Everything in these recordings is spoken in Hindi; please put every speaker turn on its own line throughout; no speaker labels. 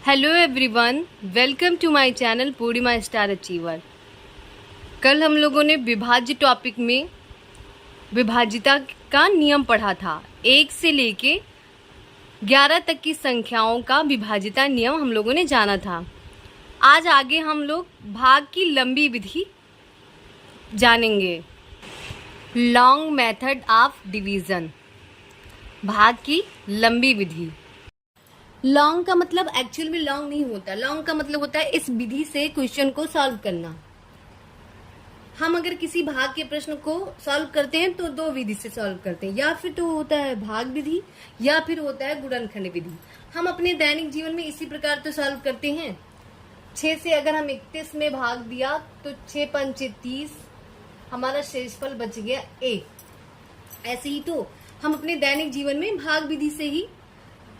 Hello everyone, welcome to my channel Purnima Star Achiever. कल हम लोगों ने विभाज्य टॉपिक में विभाज्यता का नियम पढ़ा था। 1 से लेके 11 तक की संख्याओं का विभाज्यता नियम हम लोगों ने जाना था। आज आगे हम लोग भाग की लंबी विधि जानेंगे। लॉन्ग मेथड ऑफ डिवीज़न, भाग की लंबी विधि। लॉन्ग का मतलब एक्चुअल में लॉन्ग नहीं होता। लॉन्ग का मतलब होता है इस विधि से क्वेश्चन को सॉल्व करना। हम अगर किसी भाग के प्रश्न को सॉल्व करते हैं तो 2 विधि से सॉल्व करते हैं, या फिर तो होता है भाग विधि या फिर होता है गुणनखंड विधि। हम अपने दैनिक जीवन में इसी प्रकार तो सॉल्व करते हैं। 6 से अगर हम 31 में भाग दिया तो 6 पंचे 30, हमारा शेषफल बच गया 1। ऐसे ही तो हम अपने दैनिक जीवन में भाग विधि से ही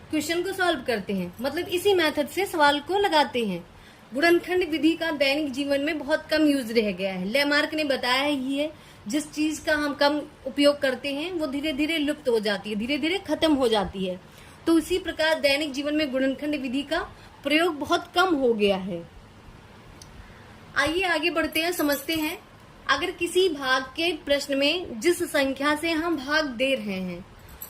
क्वेश्चन को सॉल्व करते हैं, मतलब इसी मेथड से सवाल को लगाते हैं। गुणनखंड विधि का दैनिक जीवन में बहुत कम यूज रह गया है। लेमार्क ने बताया ही है, जिस चीज का हम कम उपयोग करते हैं वो धीरे धीरे लुप्त हो जाती है, धीरे धीरे खत्म हो जाती है। तो उसी प्रकार दैनिक जीवन में गुणनखंड विधि का प्रयोग बहुत कम हो गया है। आइए आगे बढ़ते हैं, समझते हैं। अगर किसी भाग के प्रश्न में जिस संख्या से हम भाग दे रहे हैं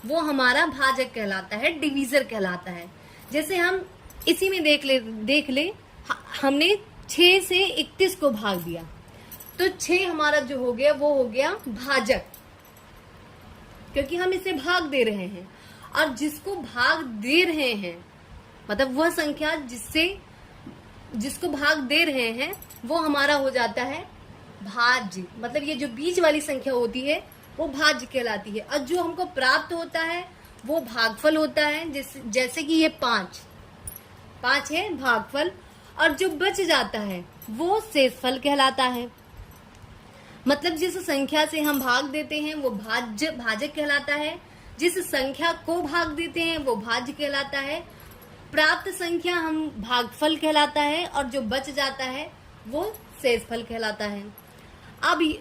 वो हमारा भाजक कहलाता है, डिवीजर कहलाता है। जैसे हम इसी में देख ले हमने 6 से 31 को भाग दिया तो 6 हमारा जो हो गया वो हो गया भाजक, क्योंकि हम इसे भाग दे रहे हैं। और जिसको भाग दे रहे हैं, मतलब वह संख्या जिसको भाग दे रहे हैं वो हमारा हो जाता है भाज्य। मतलब ये जो बीच वाली संख्या होती है वो भाज्य कहलाती है। और जो हमको प्राप्त होता है वो भागफल होता है। जैसे कि ये 5 है भागफल, और जो बच जाता है वो शेषफल कहलाता है। मतलब जिस संख्या से हम भाग देते हैं वो भाजक कहलाता है, जिस संख्या को भाग देते हैं वो भाज्य कहलाता है। प्राप्त संख्या हम भागफल कहलाता है, और जो बच जाता है वो शेषफल कहलाता है। अब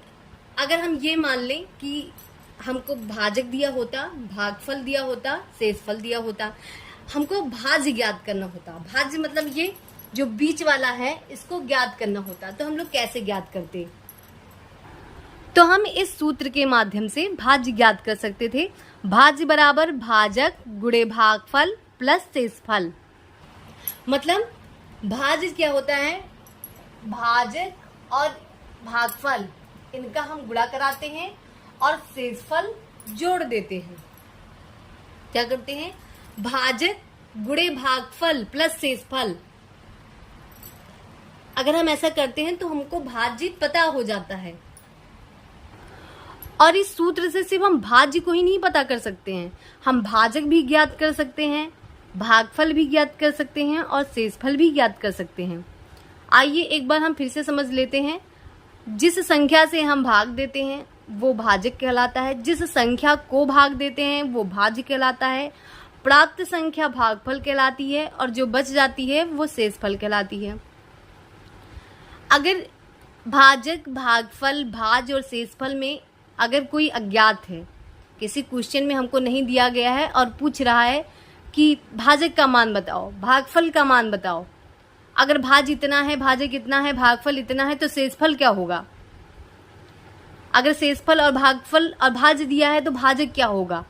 अगर हम ये मान लें कि हमको भाजक दिया होता, भागफल दिया होता, शेषफल दिया होता, हमको भाज्य ज्ञात करना होता। भाज्य मतलब ये जो बीच वाला है इसको ज्ञात करना होता, तो हम लोग कैसे ज्ञात करते? तो हम इस सूत्र के माध्यम से भाज्य ज्ञात कर सकते थे। भाज्य बराबर भाजक गुणे भागफल प्लस शेषफल। मतलब भाज्य क्या होता है? भाजक और भागफल इनका हम गुणा कराते हैं और शेषफल जोड़ देते हैं। क्या करते हैं? भाजक गुणे भागफल प्लस शेषफल। अगर हम ऐसा करते हैं तो हमको भाज्य पता हो जाता है। और इस सूत्र से सिर्फ हम भाज्य को ही नहीं पता कर सकते हैं, हम भाजक भी ज्ञात कर सकते हैं, भागफल भी ज्ञात कर सकते हैं और शेषफल भी ज्ञात कर सकते हैं। आइए एक बार हम फिर से समझ लेते हैं। जिस संख्या से हम भाग देते हैं वो भाजक कहलाता है, जिस संख्या को भाग देते हैं वो भाज्य कहलाता है। प्राप्त संख्या भागफल कहलाती है, और जो बच जाती है वो शेषफल कहलाती है। अगर भाजक, भागफल, भाज्य और शेषफल में अगर कोई अज्ञात है, किसी क्वेश्चन में हमको नहीं दिया गया है और पूछ रहा है कि भाजक का मान बताओ, भागफल का मान बताओ, अगर भाज्य इतना है, भाजक इतना है, भागफल इतना है, तो शेषफल क्या होगा? अगर शेषफल और भागफल और भाज्य दिया है तो भाजक क्या होगा?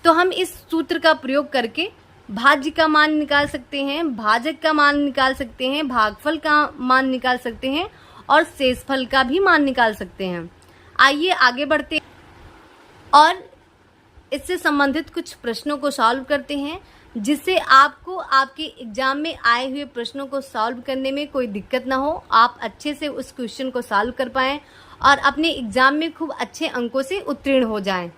तो हम इस सूत्र का प्रयोग करके भाज्य का मान निकाल सकते हैं, भाजक का मान निकाल सकते हैं, भागफल का मान निकाल सकते हैं और शेषफल का भी मान निकाल सकते हैं। आइए आगे बढ़ते हैं और इससे संबंधित कुछ प्रश्नों को सॉल्व करते हैं, जिससे आपको आपके एग्जाम में आए हुए प्रश्नों को सॉल्व करने में कोई दिक्कत ना हो, आप अच्छे से उस क्वेश्चन को सॉल्व कर पाएं और अपने एग्जाम में खूब अच्छे अंकों से उत्तीर्ण हो जाएं।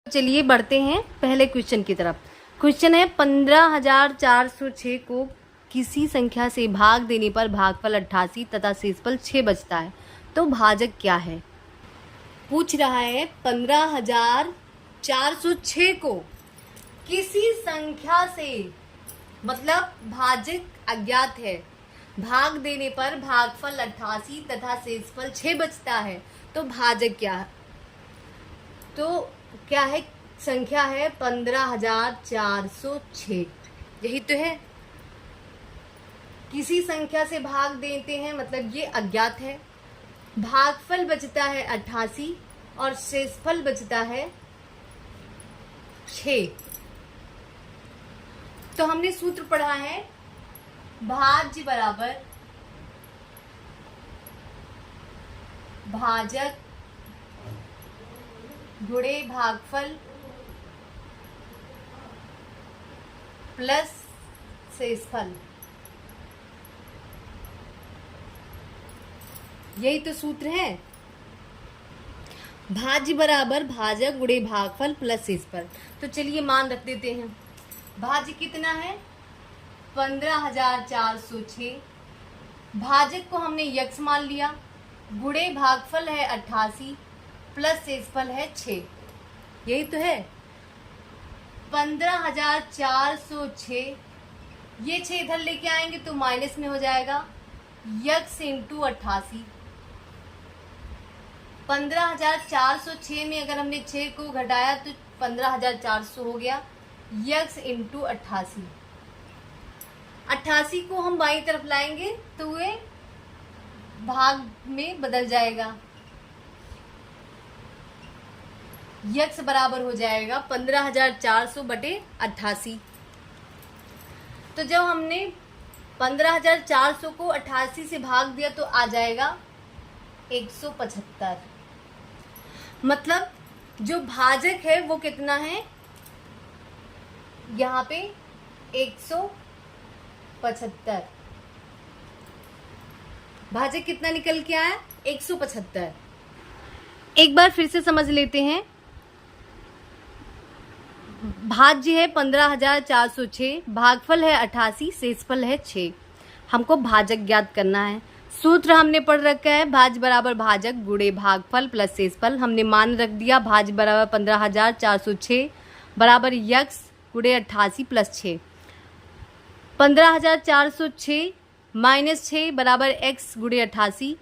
चलिए बढ़ते हैं पहले क्वेश्चन की तरफ। क्वेश्चन है 15,406 को किसी संख्या से भाग देने पर भागफल 88 तथा शेषफल 6 बचता है, तो भाजक क्या है? पूछ रहा है 15,406 को किसी संख्या से, मतलब भाजक अज्ञात है, भाग देने पर भागफल 88 तथा शेषफल 6 बचता है, तो भाजक क्या है? तो क्या है? संख्या है 15,406, यही तो है। किसी संख्या से भाग देते हैं मतलब ये अज्ञात है। भागफल बचता है 88 और शेषफल बचता है 6। तो हमने सूत्र पढ़ा है भाज्य बराबर भाजक गुणे भागफल प्लस शेषफल। यही तो सूत्र है, भाज्य बराबर भाजक गुणे भागफल प्लस शेषफल। तो चलिए मान रख देते हैं। भाज्य कितना है 15,406। भाजक को हमने यक्ष मान लिया, गुणे भागफल है 88 प्लस शेषफल है 6। यही तो है 15,406। ये 6 इधर लेके आएंगे तो माइनस में हो जाएगा, यक्स इंटू 88। 15,406 में अगर हमने 6 को घटाया तो 15,400 हो गया, यक्स इंटू 88। 88 को हम बाईं तरफ लाएंगे तो वे भाग में बदल जाएगा, यक्स बराबर हो जाएगा 15,400 बटे 88। तो जब हमने 15,400 को 88 से भाग दिया तो आ जाएगा 175। मतलब जो भाजक है वो कितना है यहाँ पे 175। भाजक कितना निकल के आया 175। एक बार फिर से समझ लेते हैं। भाज्य है 15,406, भागफल है 88, शेषफल है 6। हमको भाजक ज्ञात करना है। सूत्र हमने पढ़ रखा है भाज्य बराबर भाजक गुणे भागफल प्लस शेषफल। हमने मान रख दिया भाज्य बराबर 15,406 बराबर यक्स गुणे 88 प्लस 6। 15,406 माइनस 6 बराबर एक्स गुणे 88।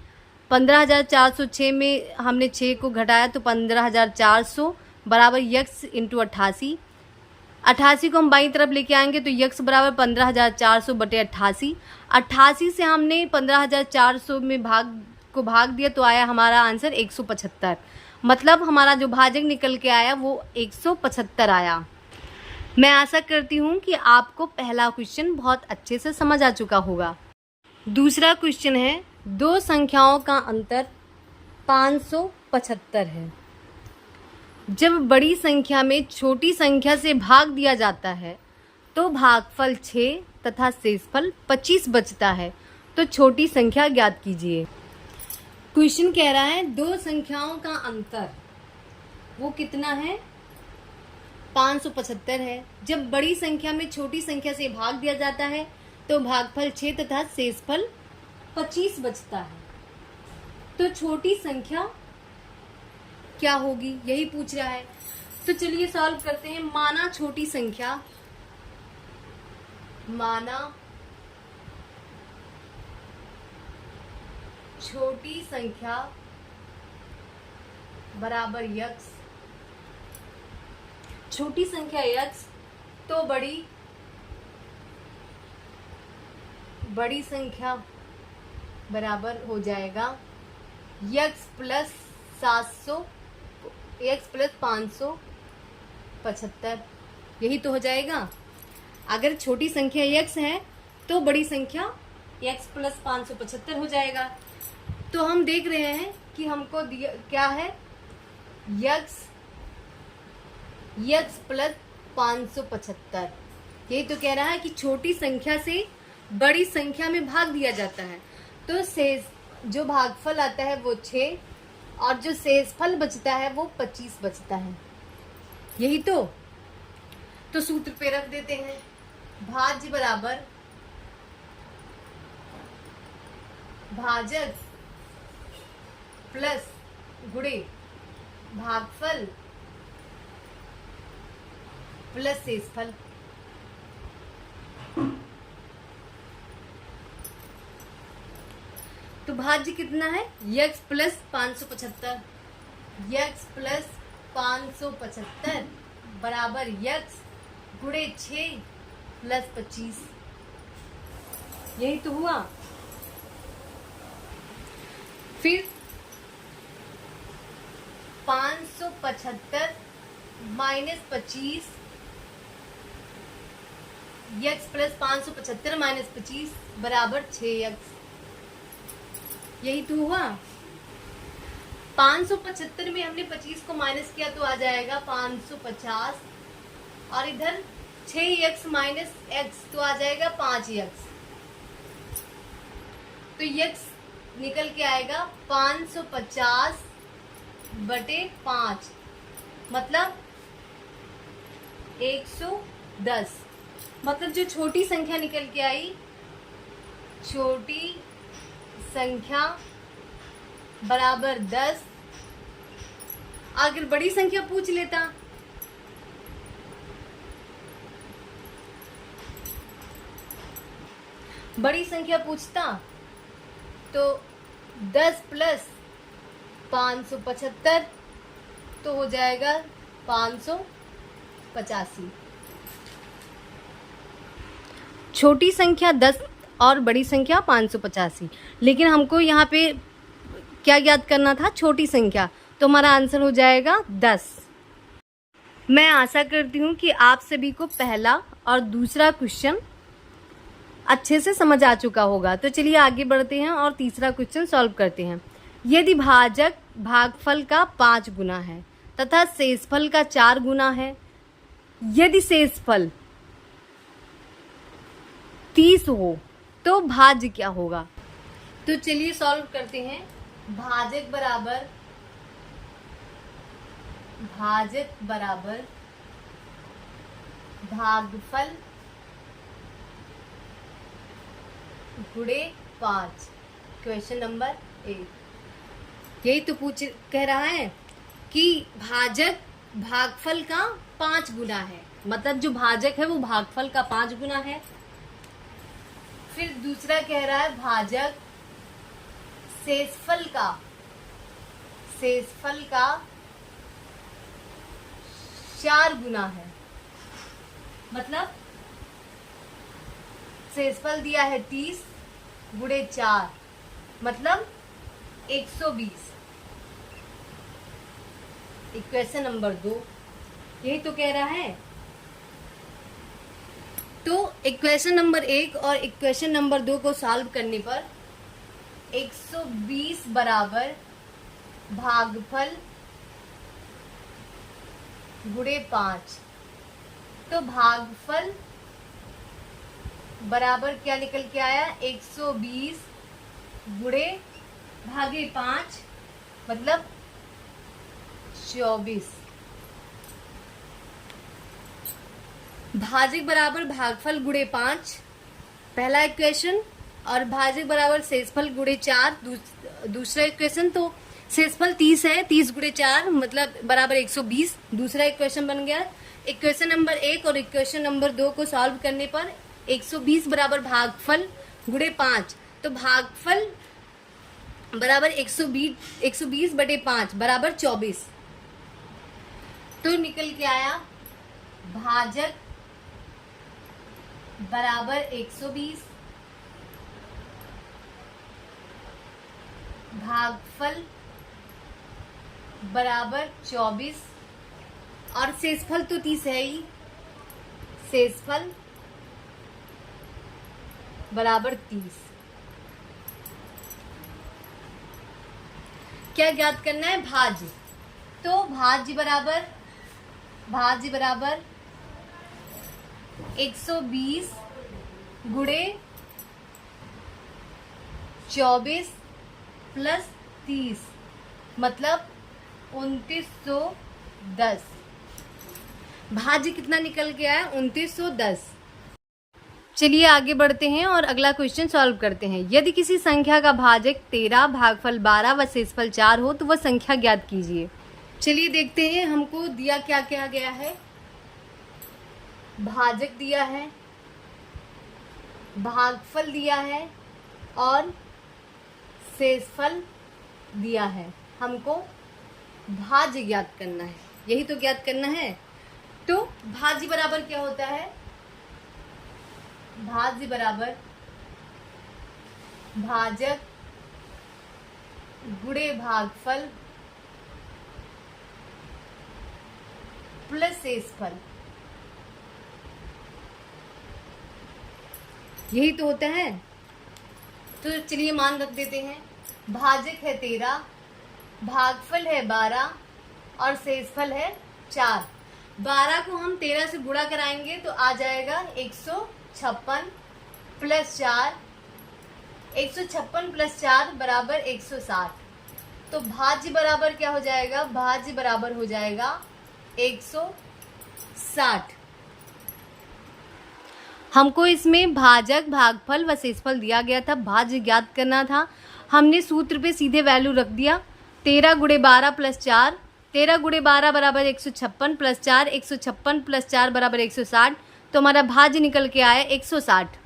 15,406 में हमने 6 को घटाया तो 15,400 बराबर यक्स इंटू 88। 88 को हम बाईं तरफ लेके आएंगे तो यक्स बराबर 15,400 बटे 88। 88 से हमने 15,400 में भाग दिया तो आया हमारा आंसर 175। मतलब हमारा जो भाजक निकल के आया वो 175 आया। मैं आशा करती हूँ कि आपको पहला क्वेश्चन बहुत अच्छे से समझ आ चुका होगा। दूसरा क्वेश्चन है, दो संख्याओं का अंतर 575 है। जब बड़ी संख्या में छोटी संख्या से भाग दिया जाता है तो भागफल 6 तथा शेषफल 25 बचता है। तो छोटी संख्या ज्ञात कीजिए। क्वेश्चन कह रहा है दो संख्याओं का अंतर वो कितना है 575 है। जब बड़ी संख्या में छोटी संख्या से भाग दिया जाता है तो भागफल 6 तथा शेषफल 25 बचता है। तो छोटी संख्या क्या होगी यही पूछ रहा है। तो चलिए सॉल्व करते हैं। माना छोटी संख्या बराबर यक्स। छोटी संख्या यक्स तो बड़ी संख्या बराबर हो जाएगा यक्स प्लस 575। यही तो हो जाएगा। अगर छोटी संख्या यक्स है तो बड़ी संख्या यक्स प्लस 575 हो जाएगा। तो हम देख रहे हैं कि हमको दिया क्या है यक्स प्लस 575। यही तो कह रहा है कि छोटी संख्या से बड़ी संख्या में भाग दिया जाता है तो शेष जो भागफल आता है वो 6 और जो शेषफल बचता है वो 25 बचता है। यही तो सूत्र पे रख देते हैं। भाज्य बराबर भाजक प्लस गुणे भागफल प्लस शेषफल। तो भाज्य कितना है यक्स प्लस 575। यक्स प्लस 575 बराबर यक्स गुणे 6 प्लस 25। यही तो हुआ। फिर 575 माइनस 25 x प्लस 575 माइनस 25 बराबर 6x। यही तो हुआ। 575 में हमने 25 को माइनस किया तो आ जाएगा 550, और इधर 6x माइनस x तो आ जाएगा 5x। तो x निकल के आएगा 550 बटे 5, मतलब 110। मतलब जो छोटी संख्या निकल के आई, छोटी संख्या बराबर 10। अगर बड़ी संख्या पूछ लेता बड़ी संख्या पूछता तो 10 प्लस 575 तो हो जाएगा 585। छोटी संख्या 10 और बड़ी संख्या 585, लेकिन हमको यहाँ पे क्या याद करना था? छोटी संख्या। तो हमारा आंसर हो जाएगा 10। मैं आशा करती हूँ कि आप सभी को पहला और दूसरा क्वेश्चन अच्छे से समझ आ चुका होगा। तो चलिए आगे बढ़ते हैं और तीसरा क्वेश्चन सॉल्व करते हैं। यदि भाजक भागफल का 5 गुना है तथा शेषफल का 4 गुना है, यदि शेषफल 30 हो तो भाज्य क्या होगा? तो चलिए सॉल्व करते हैं। भाजक बराबर भागफल गुणे 5। क्वेश्चन नंबर 1 यही तो कह रहा है कि भाजक भागफल का 5 गुना है, मतलब जो भाजक है वो भागफल का 5 गुना है। फिर दूसरा कह रहा है भाजक शेषफल का 4 गुना है, मतलब शेषफल दिया है 30 गुणे 4, मतलब 120। इक्वेशन नंबर 2 यही तो कह रहा है। तो इक्वेशन नंबर 1 और इक्वेशन नंबर 2 को सॉल्व करने पर 120 बराबर भागफल गुणे 5। तो भागफल बराबर क्या निकल के आया? 120 गुणे भागे 5, मतलब 24। भाजक बराबर भागफल गुणे 5 पहला इक्वेशन, और भाजक बराबर शेषफल गुणे 4 दूसरा इक्वेशन। तो शेषफल 30 है, 30 गुणे 4 मतलब बराबर 120, दूसरा इक्वेशन बन गया। इक्वेशन नंबर 1 और इक्वेशन नंबर 2 को सॉल्व करने पर 120 बराबर भागफल गुणे 5, तो भागफल बराबर 120 बटे 5 बराबर 24। तो निकल के आया भाजक बराबर 120, भागफल बराबर 24, और शेषफल तो 30 है ही, शेषफल बराबर 30। क्या ज्ञात करना है? भाज्य। तो भाज्य बराबर 120 गुणे 24 प्लस 30, मतलब 2910। भाज्य कितना निकल गया है? 2910। चलिए आगे बढ़ते हैं और अगला क्वेश्चन सॉल्व करते हैं। यदि किसी संख्या का भाजक 13, भागफल 12 व शेषफल 4 हो तो वह संख्या ज्ञात कीजिए। चलिए देखते हैं हमको दिया क्या क्या गया है। भाजक दिया है, भागफल दिया है और शेषफल दिया है। हमको भाज्य ज्ञात करना है, यही तो ज्ञात करना है। तो भाज्य बराबर क्या होता है? भाज्य बराबर भाजक गुणे भागफल प्लस शेषफल, यही तो होता है। तो चलिए मान रख देते हैं। भाजक है 13, भागफल है 12 और शेषफल है 4। 12 को हम 13 से गुणा कराएंगे तो आ जाएगा 156 प्लस 4, 156 प्लस 4 बराबर 160। तो भाज्य बराबर क्या हो जाएगा? भाज्य बराबर हो जाएगा 160। हमको इसमें भाजक, भागफल व शेषफल दिया गया था, भाज्य ज्ञात करना था। हमने सूत्र पे सीधे वैल्यू रख दिया। 13 गुणे 12 प्लस 4, 13 गुणे 12 बराबर 156 प्लस 4, 156 प्लस 4 बराबर 160। तो हमारा भाज्य निकल के आया 160।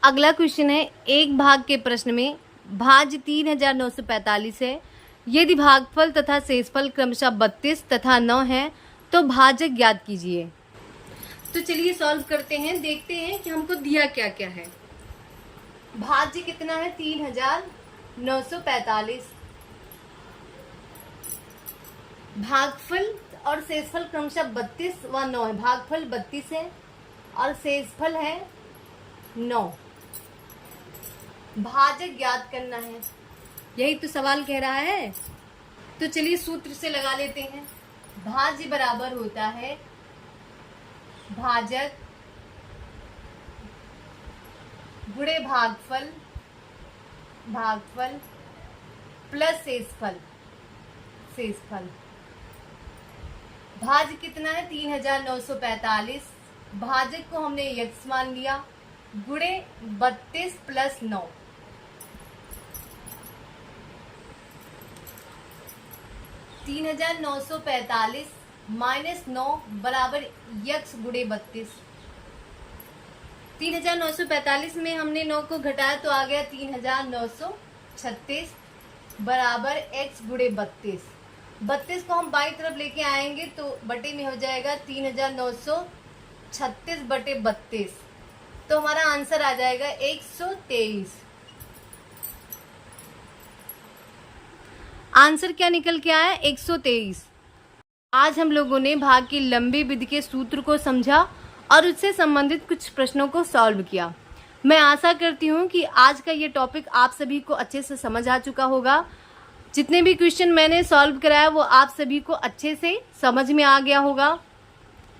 अगला क्वेश्चन है, एक भाग के प्रश्न में भाज्य 3945 है। यदि भागफल तथा शेषफल क्रमशः 32 तथा 9 है तो भाजक ज्ञात कीजिए। तो चलिए सॉल्व करते हैं, देखते हैं कि हमको दिया क्या क्या है। भाज्य कितना है? 3945। भागफल और शेषफल क्रमशः 32 व 9 है। भागफल 32 है और शेषफल है 9। भाजक ज्ञात करना है, यही तो सवाल कह रहा है। तो चलिए सूत्र से लगा लेते हैं। भाज्य बराबर होता है भाजक गुणे भागफल, भागफल प्लस शेषफल, शेषफल। भाज्य कितना है? 3945। भाजक को हमने x मान लिया, गुणे 32 प्लस 9। 3945 माइनस 9 बराबर x गुणे 32। 3945 में हमने 9 को घटाया तो आ गया 3936 बराबर x गुणे 32। 32 को हम बाई तरफ लेके आएंगे तो बटे में हो जाएगा 3936 बटे 32। तो हमारा आंसर आ जाएगा 123। आंसर क्या निकल के आया? 123। आज हम लोगों ने भाग की लंबी विधि के सूत्र को समझा और उससे संबंधित कुछ प्रश्नों को सॉल्व किया। मैं आशा करती हूँ कि आज का ये टॉपिक आप सभी को अच्छे से समझ आ चुका होगा। जितने भी क्वेश्चन मैंने सॉल्व कराया वो आप सभी को अच्छे से समझ में आ गया होगा।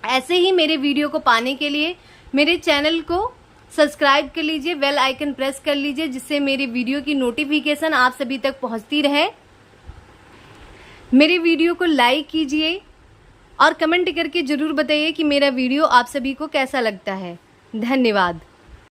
ऐसे ही मेरे वीडियो को पाने के लिए मेरे चैनल को सब्सक्राइब कर लीजिए, बेल आइकन प्रेस कर लीजिए, जिससे मेरे वीडियो की नोटिफिकेशन आप सभी तक पहुंचती रहे। मेरे वीडियो को लाइक कीजिए और कमेंट करके ज़रूर बताइए कि मेरा वीडियो आप सभी को कैसा लगता है। धन्यवाद।